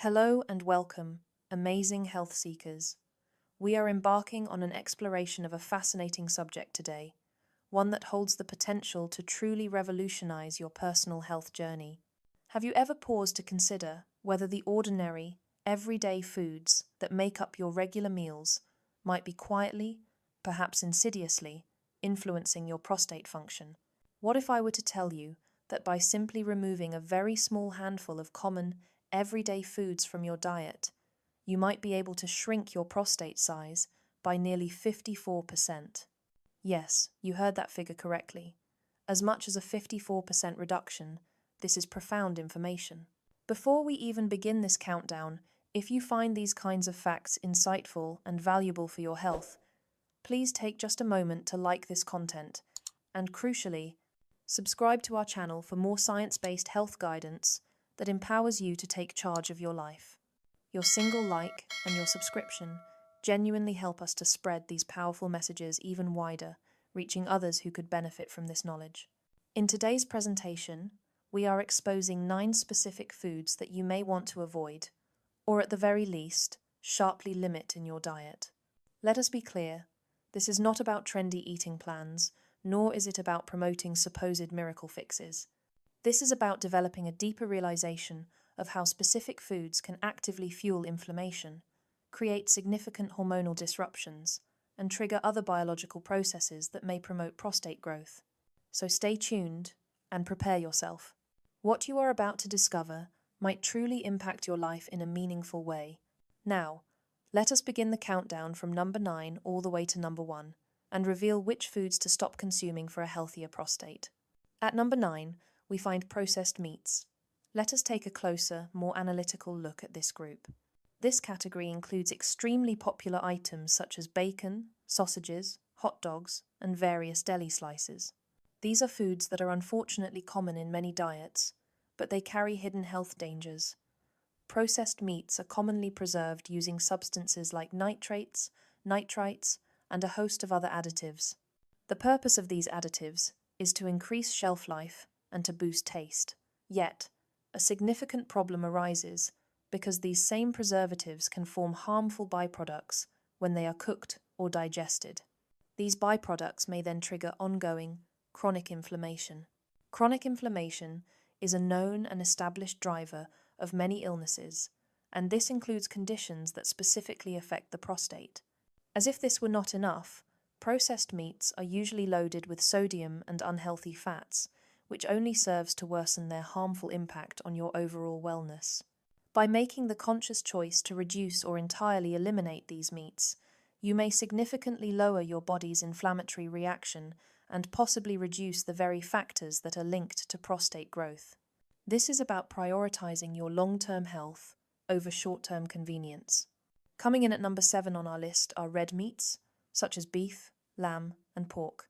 Hello and welcome, amazing health seekers. We are embarking on an exploration of a fascinating subject today, one that holds the potential to truly revolutionize your personal health journey. Have you ever paused to consider whether the ordinary, everyday foods that make up your regular meals might be quietly, perhaps insidiously, influencing your prostate function? What if I were to tell you that by simply removing a very small handful of common, everyday foods from your diet, you might be able to shrink your prostate size by nearly 54%? Yes, you heard that figure correctly. As much as a 54% reduction, this is profound information. Before we even begin this countdown, if you find these kinds of facts insightful and valuable for your health, please take just a moment to like this content and, crucially, subscribe to our channel for more science-based health guidance that empowers you to take charge of your life. Your single like and your subscription genuinely help us to spread these powerful messages even wider, reaching others who could benefit from this knowledge. In today's presentation, we are exposing 9 specific foods that you may want to avoid, or at the very least, sharply limit in your diet. Let us be clear, this is not about trendy eating plans, nor is it about promoting supposed miracle fixes. This is about developing a deeper realization of how specific foods can actively fuel inflammation, create significant hormonal disruptions, and trigger other biological processes that may promote prostate growth. So stay tuned and prepare yourself. What you are about to discover might truly impact your life in a meaningful way. Now, let us begin the countdown from number 9 all the way to number 1, and reveal which foods to stop consuming for a healthier prostate. At number 9, we find processed meats. Let us take a closer, more analytical look at this group. This category includes extremely popular items such as bacon, sausages, hot dogs, and various deli slices. These are foods that are unfortunately common in many diets, but they carry hidden health dangers. Processed meats are commonly preserved using substances like nitrates, nitrites, and a host of other additives. The purpose of these additives is to increase shelf life and to boost taste. Yet, a significant problem arises because these same preservatives can form harmful byproducts when they are cooked or digested. These byproducts may then trigger ongoing, chronic inflammation. Chronic inflammation is a known and established driver of many illnesses, and this includes conditions that specifically affect the prostate. As if this were not enough, processed meats are usually loaded with sodium and unhealthy fats, which only serves to worsen their harmful impact on your overall wellness. By making the conscious choice to reduce or entirely eliminate these meats, you may significantly lower your body's inflammatory reaction and possibly reduce the very factors that are linked to prostate growth. This is about prioritizing your long-term health over short-term convenience. Coming in at number 7 on our list are red meats, such as beef, lamb, and pork.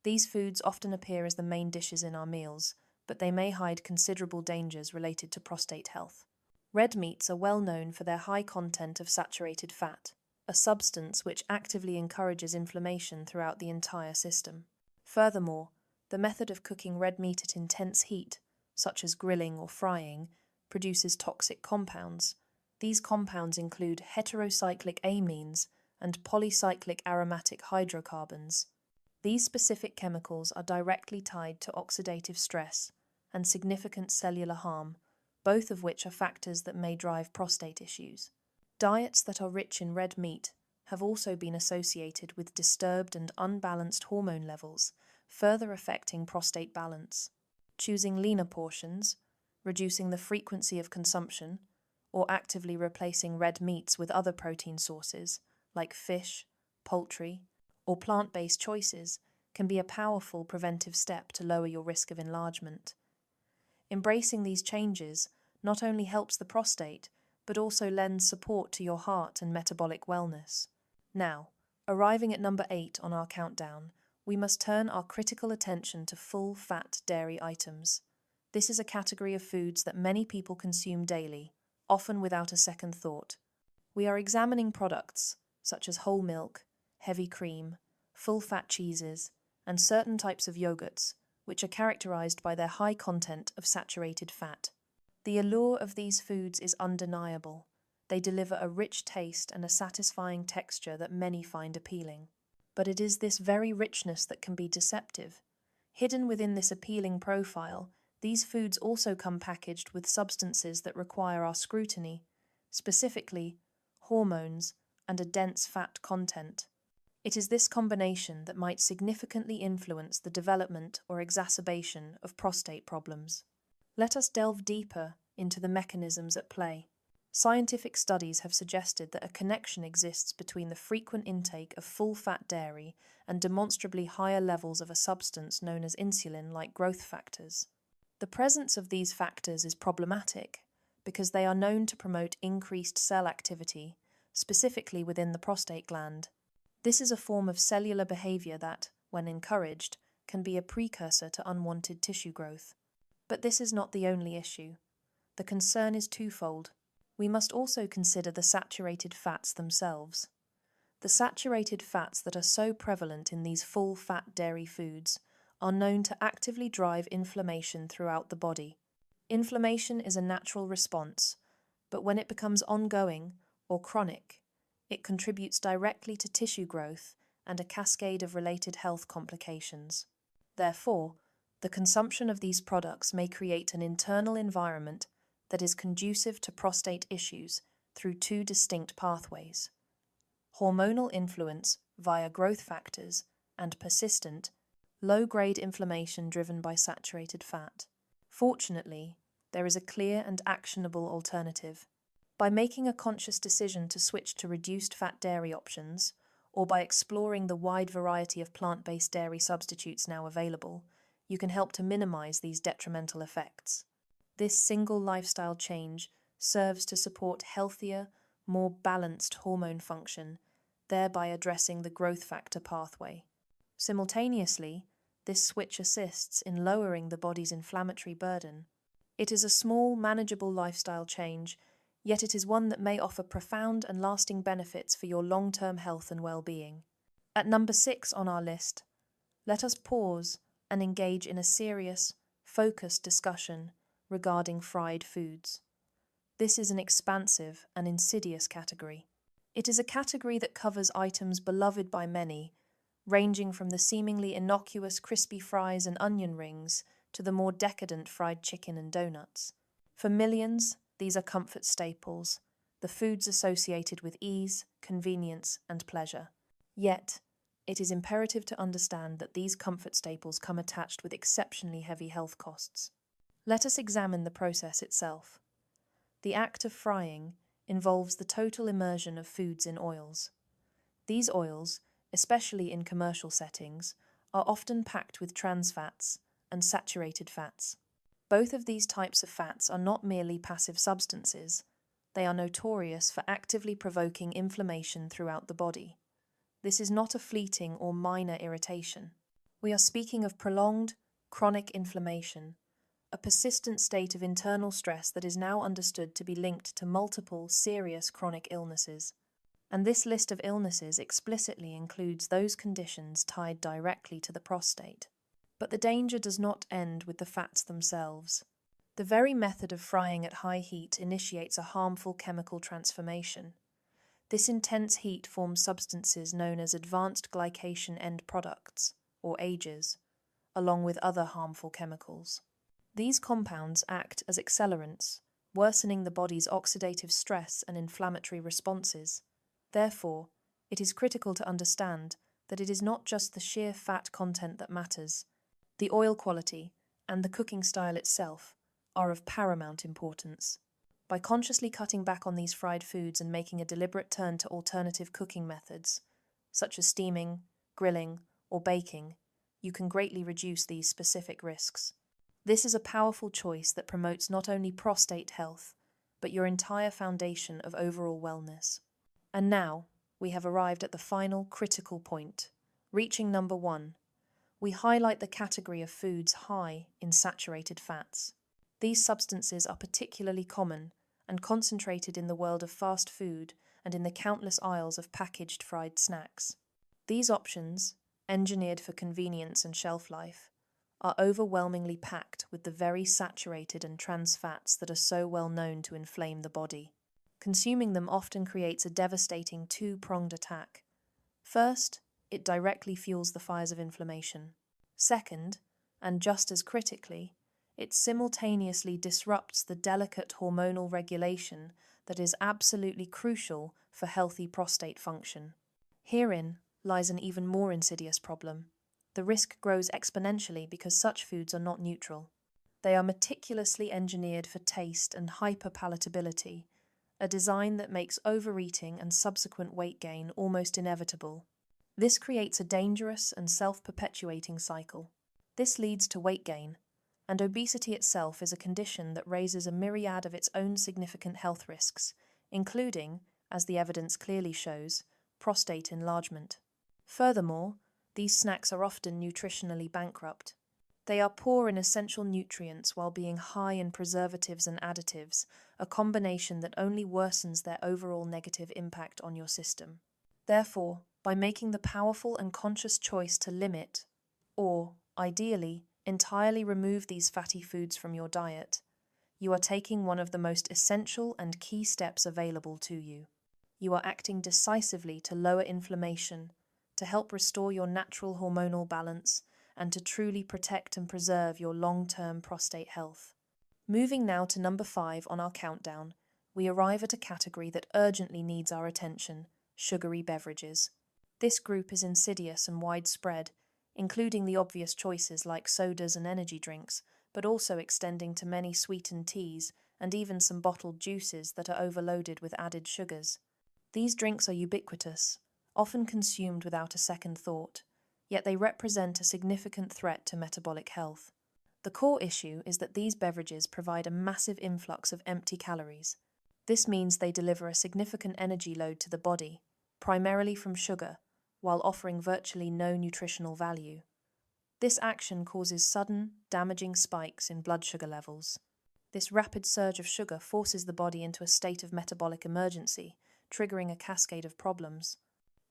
These foods often appear as the main dishes in our meals, but they may hide considerable dangers related to prostate health. Red meats are well known for their high content of saturated fat, a substance which actively encourages inflammation throughout the entire system. Furthermore, the method of cooking red meat at intense heat, such as grilling or frying, produces toxic compounds. These compounds include heterocyclic amines and polycyclic aromatic hydrocarbons. These specific chemicals are directly tied to oxidative stress and significant cellular harm, both of which are factors that may drive prostate issues. Diets that are rich in red meat have also been associated with disturbed and unbalanced hormone levels, further affecting prostate balance. Choosing leaner portions, reducing the frequency of consumption, or actively replacing red meats with other protein sources like fish, poultry, or plant-based choices can be a powerful preventive step to lower your risk of enlargement. Embracing these changes not only helps the prostate, but also lends support to your heart and metabolic wellness. Now, arriving at number 8 on our countdown, we must turn our critical attention to full-fat dairy items. This is a category of foods that many people consume daily, often without a second thought. We are examining products such as whole milk, heavy cream, full-fat cheeses, and certain types of yogurts, which are characterized by their high content of saturated fat. The allure of these foods is undeniable. They deliver a rich taste and a satisfying texture that many find appealing. But it is this very richness that can be deceptive. Hidden within this appealing profile, these foods also come packaged with substances that require our scrutiny, specifically hormones and a dense fat content. It is this combination that might significantly influence the development or exacerbation of prostate problems. Let us delve deeper into the mechanisms at play. Scientific studies have suggested that a connection exists between the frequent intake of full-fat dairy and demonstrably higher levels of a substance known as insulin-like growth factors. The presence of these factors is problematic because they are known to promote increased cell activity, specifically within the prostate gland. This is a form of cellular behavior that, when encouraged, can be a precursor to unwanted tissue growth. But this is not the only issue. The concern is twofold. We must also consider the saturated fats themselves. The saturated fats that are so prevalent in these full-fat dairy foods are known to actively drive inflammation throughout the body. Inflammation is a natural response, but when it becomes ongoing or chronic, it contributes directly to tissue growth and a cascade of related health complications. Therefore, the consumption of these products may create an internal environment that is conducive to prostate issues through two distinct pathways: hormonal influence via growth factors and persistent, low-grade inflammation driven by saturated fat. Fortunately, there is a clear and actionable alternative. By making a conscious decision to switch to reduced fat dairy options, or by exploring the wide variety of plant-based dairy substitutes now available, you can help to minimize these detrimental effects. This single lifestyle change serves to support healthier, more balanced hormone function, thereby addressing the growth factor pathway. Simultaneously, this switch assists in lowering the body's inflammatory burden. It is a small, manageable lifestyle change, yet it is one that may offer profound and lasting benefits for your long-term health and well-being. At number 6 on our list, let us pause and engage in a serious, focused discussion regarding fried foods. This is an expansive and insidious category. It is a category that covers items beloved by many, ranging from the seemingly innocuous crispy fries and onion rings to the more decadent fried chicken and donuts. For millions, these are comfort staples, the foods associated with ease, convenience, and pleasure. Yet, it is imperative to understand that these comfort staples come attached with exceptionally heavy health costs. Let us examine the process itself. The act of frying involves the total immersion of foods in oils. These oils, especially in commercial settings, are often packed with trans fats and saturated fats. Both of these types of fats are not merely passive substances, they are notorious for actively provoking inflammation throughout the body. This is not a fleeting or minor irritation. We are speaking of prolonged, chronic inflammation, a persistent state of internal stress that is now understood to be linked to multiple serious chronic illnesses. And this list of illnesses explicitly includes those conditions tied directly to the prostate. But the danger does not end with the fats themselves. The very method of frying at high heat initiates a harmful chemical transformation. This intense heat forms substances known as advanced glycation end products, or AGEs, along with other harmful chemicals. These compounds act as accelerants, worsening the body's oxidative stress and inflammatory responses. Therefore, it is critical to understand that it is not just the sheer fat content that matters. The oil quality and the cooking style itself are of paramount importance. By consciously cutting back on these fried foods and making a deliberate turn to alternative cooking methods, such as steaming, grilling, or baking, you can greatly reduce these specific risks. This is a powerful choice that promotes not only prostate health, but your entire foundation of overall wellness. And now, we have arrived at the final critical point. Reaching number 1, we highlight the category of foods high in saturated fats. These substances are particularly common and concentrated in the world of fast food and in the countless aisles of packaged fried snacks. These options, engineered for convenience and shelf life, are overwhelmingly packed with the very saturated and trans fats that are so well known to inflame the body. Consuming them often creates a devastating two-pronged attack. First, it directly fuels the fires of inflammation. Second, and just as critically, it simultaneously disrupts the delicate hormonal regulation that is absolutely crucial for healthy prostate function. Herein lies an even more insidious problem. The risk grows exponentially because such foods are not neutral. They are meticulously engineered for taste and hyperpalatability, a design that makes overeating and subsequent weight gain almost inevitable. This creates a dangerous and self-perpetuating cycle. This leads to weight gain, and obesity itself is a condition that raises a myriad of its own significant health risks, including, as the evidence clearly shows, prostate enlargement. Furthermore, these snacks are often nutritionally bankrupt. They are poor in essential nutrients while being high in preservatives and additives, a combination that only worsens their overall negative impact on your system. Therefore, by making the powerful and conscious choice to limit, or, ideally, entirely remove these fatty foods from your diet, you are taking one of the most essential and key steps available to you. You are acting decisively to lower inflammation, to help restore your natural hormonal balance, and to truly protect and preserve your long-term prostate health. Moving now to number 5 on our countdown, we arrive at a category that urgently needs our attention: sugary beverages. This group is insidious and widespread, including the obvious choices like sodas and energy drinks, but also extending to many sweetened teas and even some bottled juices that are overloaded with added sugars. These drinks are ubiquitous, often consumed without a second thought, yet they represent a significant threat to metabolic health. The core issue is that these beverages provide a massive influx of empty calories. This means they deliver a significant energy load to the body, primarily from sugar, while offering virtually no nutritional value. This action causes sudden, damaging spikes in blood sugar levels. This rapid surge of sugar forces the body into a state of metabolic emergency, triggering a cascade of problems.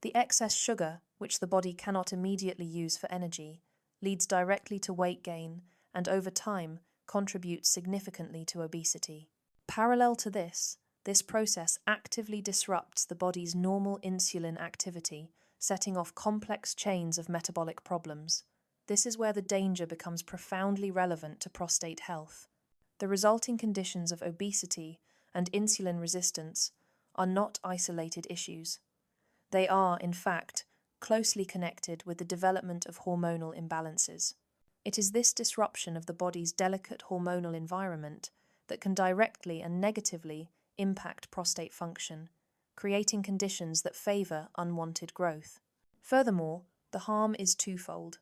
The excess sugar, which the body cannot immediately use for energy, leads directly to weight gain and over time contributes significantly to obesity. Parallel to this process actively disrupts the body's normal insulin activity, setting off complex chains of metabolic problems. This is where the danger becomes profoundly relevant to prostate health. The resulting conditions of obesity and insulin resistance are not isolated issues. They are, in fact, closely connected with the development of hormonal imbalances. It is this disruption of the body's delicate hormonal environment that can directly and negatively impact prostate function, creating conditions that favor unwanted growth. Furthermore, the harm is twofold.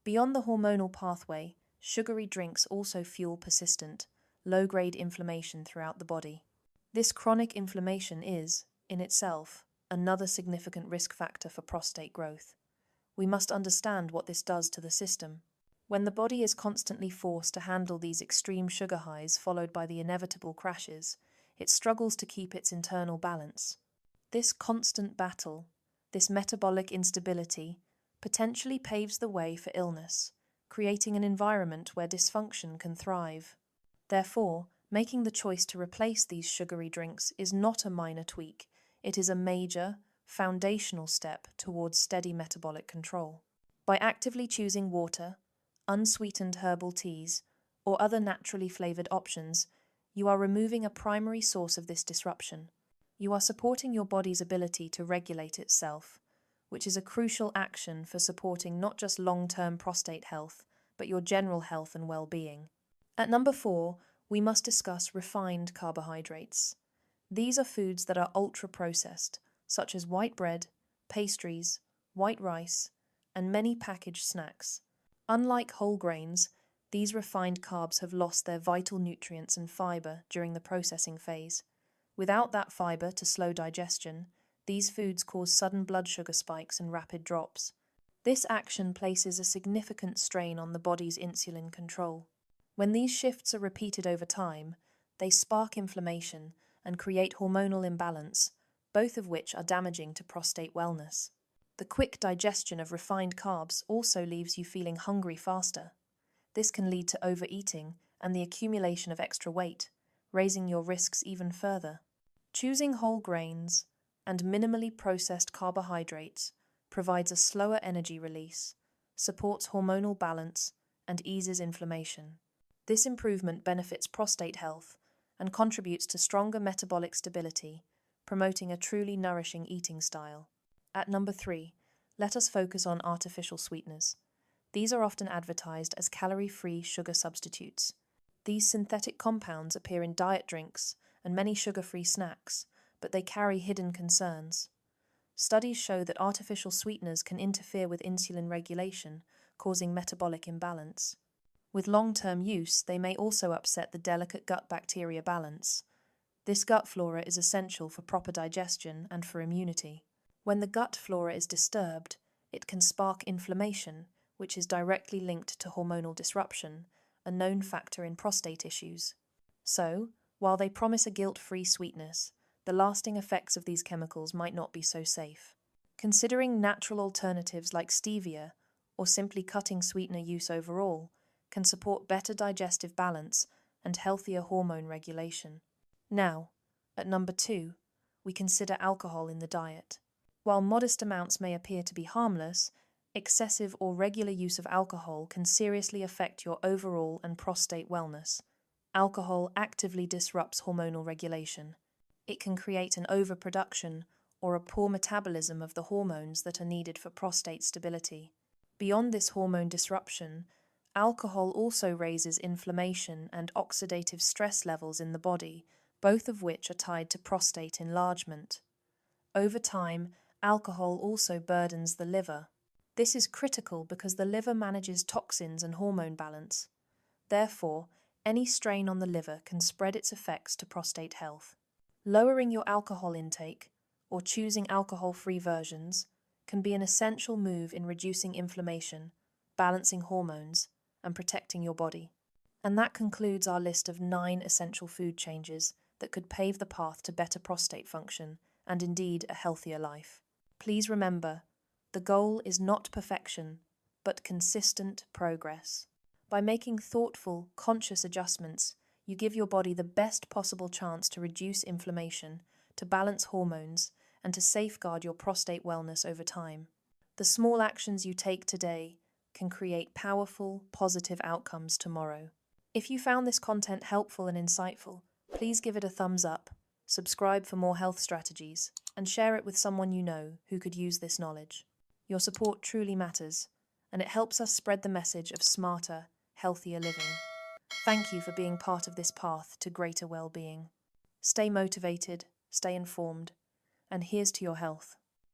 Beyond the hormonal pathway, sugary drinks also fuel persistent, low-grade inflammation throughout the body. This chronic inflammation is, in itself, another significant risk factor for prostate growth. We must understand what this does to the system. When the body is constantly forced to handle these extreme sugar highs followed by the inevitable crashes, it struggles to keep its internal balance. This constant battle, this metabolic instability, potentially paves the way for illness, creating an environment where dysfunction can thrive. Therefore, making the choice to replace these sugary drinks is not a minor tweak. It is a major, foundational step towards steady metabolic control. By actively choosing water, unsweetened herbal teas, or other naturally flavored options, you are removing a primary source of this disruption. You are supporting your body's ability to regulate itself, which is a crucial action for supporting not just long-term prostate health, but your general health and well-being. At number 4, we must discuss refined carbohydrates. These are foods that are ultra-processed, such as white bread, pastries, white rice, and many packaged snacks. Unlike whole grains, these refined carbs have lost their vital nutrients and fiber during the processing phase. Without that fiber to slow digestion, these foods cause sudden blood sugar spikes and rapid drops. This action places a significant strain on the body's insulin control. When these shifts are repeated over time, they spark inflammation and create hormonal imbalance, both of which are damaging to prostate wellness. The quick digestion of refined carbs also leaves you feeling hungry faster. This can lead to overeating and the accumulation of extra weight, raising your risks even further. Choosing whole grains and minimally processed carbohydrates provides a slower energy release, supports hormonal balance, and eases inflammation. This improvement benefits prostate health and contributes to stronger metabolic stability, promoting a truly nourishing eating style. At number 3, let us focus on artificial sweeteners. These are often advertised as calorie-free sugar substitutes. These synthetic compounds appear in diet drinks and many sugar-free snacks, but they carry hidden concerns. Studies show that artificial sweeteners can interfere with insulin regulation, causing metabolic imbalance. With long-term use, they may also upset the delicate gut bacteria balance. This gut flora is essential for proper digestion and for immunity. When the gut flora is disturbed, it can spark inflammation, which is directly linked to hormonal disruption, a known factor in prostate issues. So, while they promise a guilt-free sweetness, the lasting effects of these chemicals might not be so safe. Considering natural alternatives like stevia, or simply cutting sweetener use overall, can support better digestive balance and healthier hormone regulation. Now, at number 2, we consider alcohol in the diet. While modest amounts may appear to be harmless, excessive or regular use of alcohol can seriously affect your overall and prostate wellness. Alcohol actively disrupts hormonal regulation. It can create an overproduction or a poor metabolism of the hormones that are needed for prostate stability. Beyond this hormone disruption, alcohol also raises inflammation and oxidative stress levels in the body, both of which are tied to prostate enlargement. Over time, alcohol also burdens the liver. This is critical because the liver manages toxins and hormone balance. Therefore, any strain on the liver can spread its effects to prostate health. Lowering your alcohol intake, or choosing alcohol-free versions, can be an essential move in reducing inflammation, balancing hormones, and protecting your body. And that concludes our list of 9 essential food changes that could pave the path to better prostate function and indeed a healthier life. Please remember, the goal is not perfection, but consistent progress. By making thoughtful, conscious adjustments, you give your body the best possible chance to reduce inflammation, to balance hormones, and to safeguard your prostate wellness over time. The small actions you take today can create powerful, positive outcomes tomorrow. If you found this content helpful and insightful, please give it a thumbs up, subscribe for more health strategies, and share it with someone you know who could use this knowledge. Your support truly matters, and it helps us spread the message of smarter, healthier living. Thank you for being part of this path to greater well-being. Stay motivated, stay informed, and here's to your health.